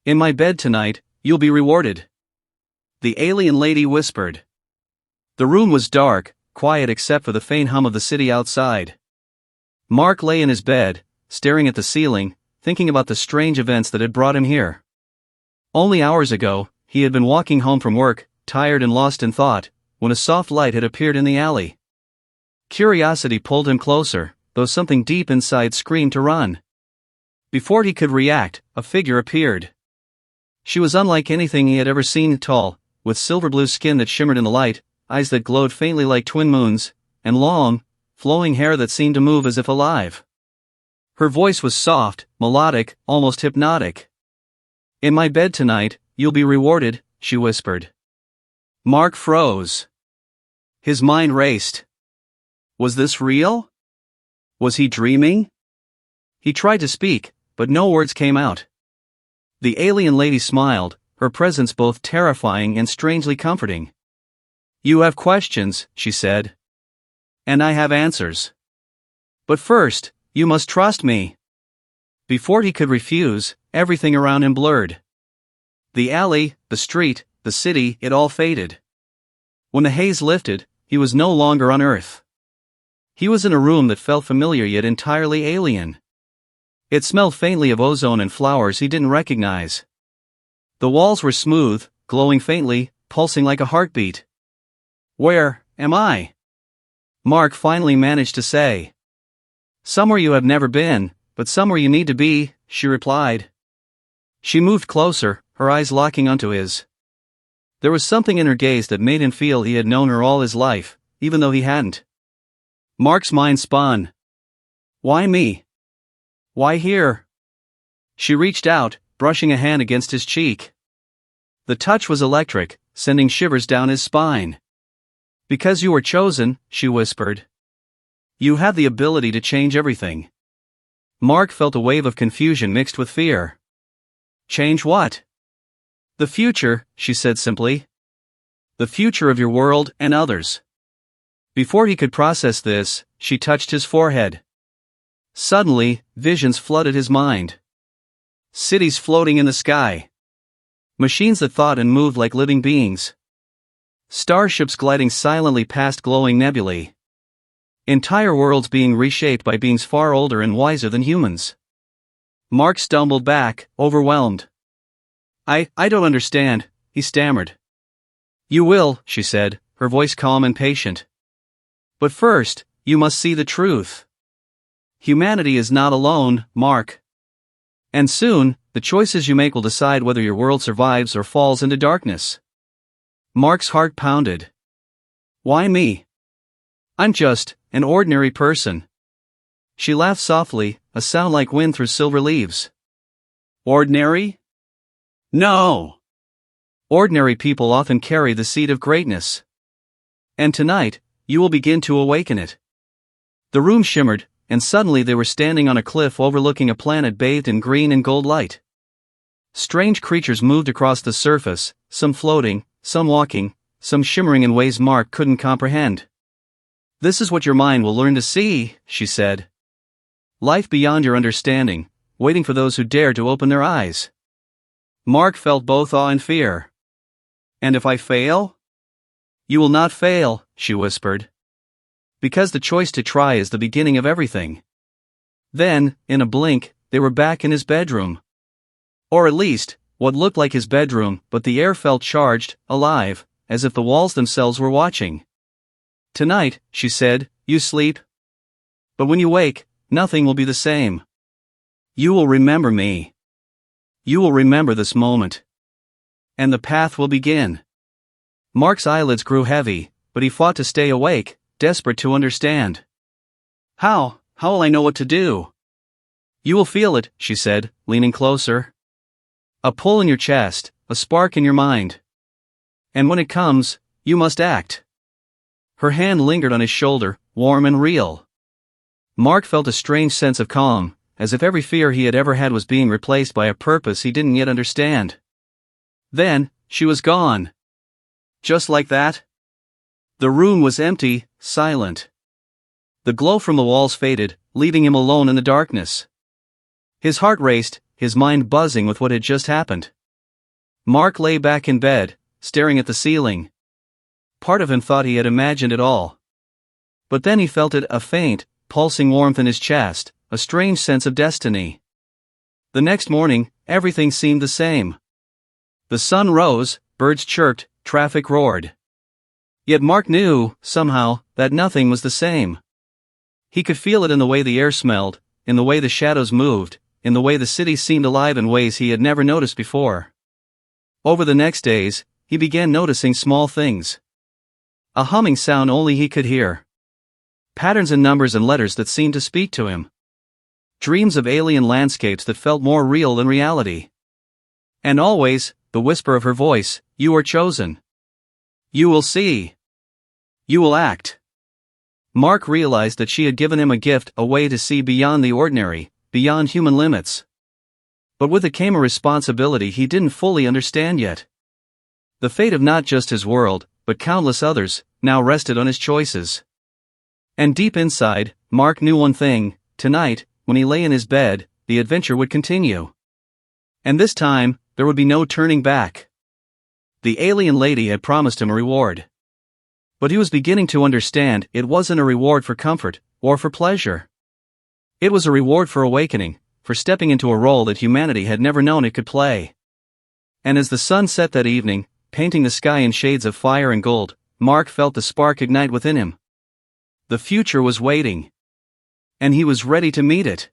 In my bed tonight, you'll be rewarded. The alien lady whispered. The room was dark, quiet except for the faint hum of the city outside. Mark lay in his bed, staring at the ceiling, thinking about the strange events that had brought him here. Only hours ago, he had been walking home from work, tired and lost in thought, when a soft light had appeared in the alley. Curiosity pulled him closer, though something deep inside screamed to run. Before he could react, a figure appeared. She was unlike anything he had ever seen, tall, with silver-blue skin that shimmered in the light, eyes that glowed faintly like twin moons, and long, flowing hair that seemed to move as if alive. Her voice was soft, melodic, almost hypnotic. In my bed tonight, you'll be rewarded, she whispered. Mark froze. His mind raced. Was this real? Was he dreaming? He tried to speak, but no words came out. The alien lady smiled, her presence both terrifying and strangely comforting. You have questions, she said. And I have answers. But first, you must trust me. Before he could refuse, everything around him blurred. The alley, the street, the city, it all faded. When the haze lifted, he was no longer on Earth. He was in a room that felt familiar yet entirely alien. It smelled faintly of ozone and flowers he didn't recognize. The walls were smooth, glowing faintly, pulsing like a heartbeat. Where am I? Mark finally managed to say. Somewhere you have never been, but somewhere you need to be, she replied. She moved closer, her eyes locking onto his. There was something in her gaze that made him feel he had known her all his life, even though he hadn't. Mark's mind spun. Why me? Why here? She reached out, brushing a hand against his cheek. The touch was electric, sending shivers down his spine. Because you were chosen, she whispered. You have the ability to change everything. Mark felt a wave of confusion mixed with fear. Change what? The future, she said simply. The future of your world and others. Before he could process this, she touched his forehead. Suddenly, visions flooded his mind. Cities floating in the sky. Machines that thought and moved like living beings. Starships gliding silently past glowing nebulae. Entire worlds being reshaped by beings far older and wiser than humans. Mark stumbled back, overwhelmed. I don't understand, he stammered. You will, she said, her voice calm and patient. But first, you must see the truth. Humanity is not alone, Mark. And soon, the choices you make will decide whether your world survives or falls into darkness. Mark's heart pounded. Why me? I'm just an ordinary person. She laughed softly, a sound like wind through silver leaves. Ordinary? No! Ordinary people often carry the seed of greatness. And tonight, you will begin to awaken it. The room shimmered, and suddenly they were standing on a cliff overlooking a planet bathed in green and gold light. Strange creatures moved across the surface, some floating, some walking, some shimmering in ways Mark couldn't comprehend. This is what your mind will learn to see, she said. Life beyond your understanding, waiting for those who dare to open their eyes. Mark felt both awe and fear. And if I fail? You will not fail, she whispered. Because the choice to try is the beginning of everything. Then, in a blink, they were back in his bedroom. Or at least, what looked like his bedroom, but the air felt charged, alive, as if the walls themselves were watching. Tonight, she said, you sleep. But when you wake, nothing will be the same. You will remember me. You will remember this moment. And the path will begin. Mark's eyelids grew heavy, but he fought to stay awake, desperate to understand. How will I know what to do? You will feel it, she said, leaning closer. A pull in your chest, a spark in your mind. And when it comes, you must act. Her hand lingered on his shoulder, warm and real. Mark felt a strange sense of calm, as if every fear he had ever had was being replaced by a purpose he didn't yet understand. Then, she was gone. Just like that. The room was empty, silent. The glow from the walls faded, leaving him alone in the darkness. His heart raced, his mind buzzing with what had just happened. Mark lay back in bed, staring at the ceiling. Part of him thought he had imagined it all. But then he felt it, a faint, pulsing warmth in his chest, a strange sense of destiny. The next morning, everything seemed the same. The sun rose, birds chirped, traffic roared. Yet Mark knew, somehow, that nothing was the same. He could feel it in the way the air smelled, in the way the shadows moved, in the way the city seemed alive in ways he had never noticed before. Over the next days, he began noticing small things. A humming sound only he could hear. Patterns in numbers and letters that seemed to speak to him. Dreams of alien landscapes that felt more real than reality. And always, the whisper of her voice, "You are chosen. You will see. You will act." Mark realized that she had given him a gift, a way to see beyond the ordinary, beyond human limits. But with it came a responsibility he didn't fully understand yet. The fate of not just his world, but countless others, now rested on his choices. And deep inside, Mark knew one thing: tonight, when he lay in his bed, the adventure would continue. And this time, there would be no turning back. The alien lady had promised him a reward. But he was beginning to understand it wasn't a reward for comfort, or for pleasure. It was a reward for awakening, for stepping into a role that humanity had never known it could play. And as the sun set that evening, painting the sky in shades of fire and gold, Mark felt the spark ignite within him. The future was waiting. And he was ready to meet it.